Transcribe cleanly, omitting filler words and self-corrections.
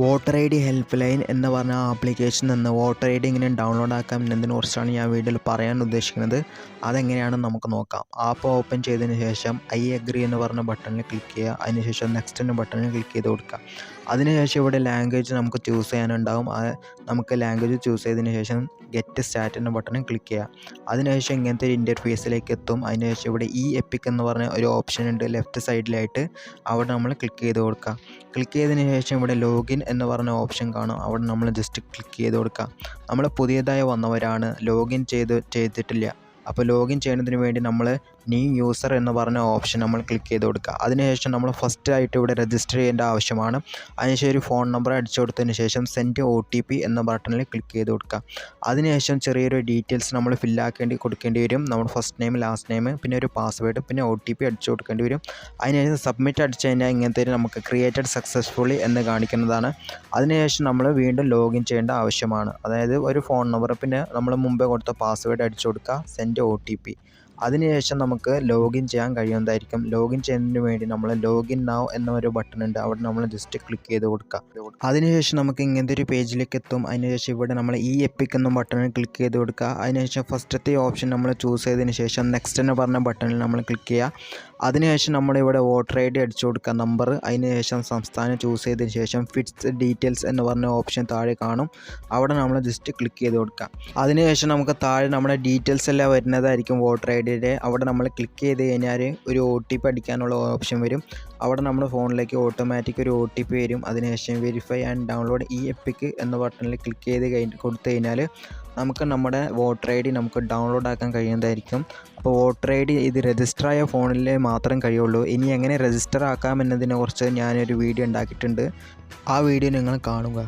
Voter I D help line എന്ന് പറഞ്ഞ application നിന്ന് വോട്ടർ ഐ ഡി എങ്ങനെ ഡൗൺലോഡ് ആക്കാം എന്നതിനെക്കുറിച്ചാണ് ഞാൻ വീഡിയോയിൽ പറയാൻ ഉദ്ദേശിക്കുന്നത്. അതെങ്ങനെയാണെന്ന് നമുക്ക് നോക്കാം. ആപ്പ് ഓപ്പൺ ചെയ്തതിന് ശേഷം ഐ അഗ്രി എന്ന് പറഞ്ഞ ബട്ടണിൽ ക്ലിക്ക് ചെയ്യുക. അതിനുശേഷം നെക്സ്റ്റ് എന്ന ബട്ടണിൽ ക്ലിക്ക് ചെയ്ത് കൊടുക്കുക. അതിനുശേഷം ഇവിടെ ലാംഗ്വേജ് നമുക്ക് ചൂസ് ചെയ്യാനുണ്ടാവും. നമുക്ക് ലാംഗ്വേജ് ചൂസ് ചെയ്തതിന് ശേഷം ഗെറ്റ് സ്റ്റാർട്ട് എന്ന ബട്ടണിൽ ക്ലിക്ക് ചെയ്യുക. അതിനുശേഷം ഇങ്ങനത്തെ ഒരു ഇൻ്റർഫേസിലേക്ക് എത്തും. അതിനുശേഷം ഇവിടെ ഈ എപ്പിക് എന്ന് പറഞ്ഞ ഒരു ഓപ്ഷൻ ഉണ്ട് ലെഫ്റ്റ് സൈഡിലായിട്ട്. അവിടെ നമ്മൾ ക്ലിക്ക് ചെയ്ത് കൊടുക്കുക. ക്ലിക്ക് ചെയ്തതിന് ശേഷം ഇവിടെ ലോഗിൻ എന്ന് പറഞ്ഞ ഓപ്ഷൻ കാണും. അവിടെ നമ്മൾ ജസ്റ്റ് ക്ലിക്ക് ചെയ്ത് കൊടുക്കുക. നമ്മൾ പുതിയതായി വന്നവരാണ്, ലോഗിൻ ചെയ്തിട്ടില്ല. അപ്പോൾ ലോഗിൻ ചെയ്യുന്നതിന് വേണ്ടി നമ്മൾ ന്യൂ യൂസർ എന്ന് പറഞ്ഞ ഓപ്ഷൻ നമ്മൾ ക്ലിക്ക് ചെയ്ത് കൊടുക്കുക. അതിനുശേഷം നമ്മൾ ഫസ്റ്റ് ആയിട്ട് ഇവിടെ രജിസ്റ്റർ ചെയ്യേണ്ട ആവശ്യമാണ്. അതിനുശേഷം ഒരു ഫോൺ നമ്പർ അടിച്ചു കൊടുത്തതിന് ശേഷം സെൻഡ് OTP എന്ന ബട്ടണിൽ ക്ലിക്ക് ചെയ്ത് കൊടുക്കുക. അതിനുശേഷം ചെറിയൊരു ഡീറ്റെയിൽസ് നമ്മൾ കൊടുക്കേണ്ടി വരും. നമ്മൾ ഫസ്റ്റ് നെയിം, ലാസ്റ്റ് നെയിം, പിന്നെ ഒരു പാസ്വേഡ്, പിന്നെ OTP അടിച്ചു കൊടുക്കേണ്ടി വരും. അതിനുശേഷം സബ്മിറ്റ് അടിച്ചു കഴിഞ്ഞാൽ ഇങ്ങനത്തെ നമുക്ക് ക്രിയേറ്റഡ് സക്സസ്ഫുള്ളി എന്ന് കാണിക്കുന്നതാണ്. അതിനുശേഷം നമ്മൾ വീണ്ടും ലോഗിൻ ചെയ്യേണ്ട ആവശ്യമാണ്. അതായത് ഒരു ഫോൺ നമ്പർ, പിന്നെ നമ്മൾ മുമ്പേ കൊടുത്ത പാസ്വേഡ് അടിച്ചു കൊടുക്കുക, സെൻഡ് OTP. അതിനുശേഷം നമുക്ക് ലോഗിൻ ചെയ്യാൻ കഴിയുന്നതായിരിക്കും. ലോഗിൻ ചെയ്യുന്നതിന് വേണ്ടി നമ്മൾ ലോഗിൻ നൗ എന്നൊരു ബട്ടൺ ഉണ്ട്. അവിടെ നമ്മൾ ജസ്റ്റ് ക്ലിക്ക് ചെയ്ത് കൊടുക്കുക. അതിനുശേഷം നമുക്ക് ഇങ്ങനത്തെ ഒരു പേജിലേക്ക് എത്തും. അതിനുശേഷം ഇവിടെ നമ്മൾ ഈ എപ്പിക് എന്ന ബട്ടണിൽ ക്ലിക്ക് ചെയ്ത് കൊടുക്കുക. അതിനുശേഷം ഫസ്റ്റത്തെ ഓപ്ഷൻ നമ്മൾ ചൂസ് ചെയ്തതിന് ശേഷം നെക്സ്റ്റ് എന്ന് പറഞ്ഞ ബട്ടണിൽ നമ്മൾ ക്ലിക്ക് ചെയ്യുക. അതിനുശേഷം നമ്മളിവിടെ വോട്ടർ ഐ ഡി അടിച്ചു കൊടുക്കുക, നമ്പർ. അതിനുശേഷം സംസ്ഥാനം ചൂസ് ചെയ്തതിന് ശേഷം ഫിറ്റ്സ് ഡീറ്റെയിൽസ് എന്ന് പറഞ്ഞ ഓപ്ഷൻ താഴെ കാണും. അവിടെ നമ്മൾ ജസ്റ്റ് ക്ലിക്ക് ചെയ്ത് കൊടുക്കുക. അതിനുശേഷം നമുക്ക് താഴെ നമ്മുടെ ഡീറ്റെയിൽസ് എല്ലാം വരുന്നതായിരിക്കും വോട്ടർ ഐ ഡിയുടെ. അവിടെ നമ്മൾ ക്ലിക്ക് ചെയ്ത് കഴിഞ്ഞാൽ ഒരു OTP അടിക്കാനുള്ള ഓപ്ഷൻ വരും. അവിടെ നമ്മുടെ ഫോണിലേക്ക് ഓട്ടോമാറ്റിക് ഒരു OTP വരും. അതിനുശേഷം വെരിഫൈ ആൻഡ് ഡൗൺലോഡ് ഈ എപ്പിക് എന്ന ബട്ടണിൽ ക്ലിക്ക് ചെയ്ത് കൊടുത്തു കഴിഞ്ഞാൽ നമുക്ക് നമ്മുടെ വോട്ടർ ഐ ഡി നമുക്ക് ഡൗൺലോഡ് ആക്കാൻ കഴിയുന്നതായിരിക്കും. അപ്പോൾ വോട്ടർ ഐ ഡി ഇത് രജിസ്റ്റർ ആയ ഫോണിൽ മാത്രം കഴിയുള്ളൂ. ഇനി എങ്ങനെ രജിസ്റ്റർ ആക്കാം എന്നതിനെക്കുറിച്ച് ഞാനൊരു വീഡിയോ ഉണ്ടാക്കിയിട്ടുണ്ട്. ആ വീഡിയോ നിങ്ങൾ കാണുക.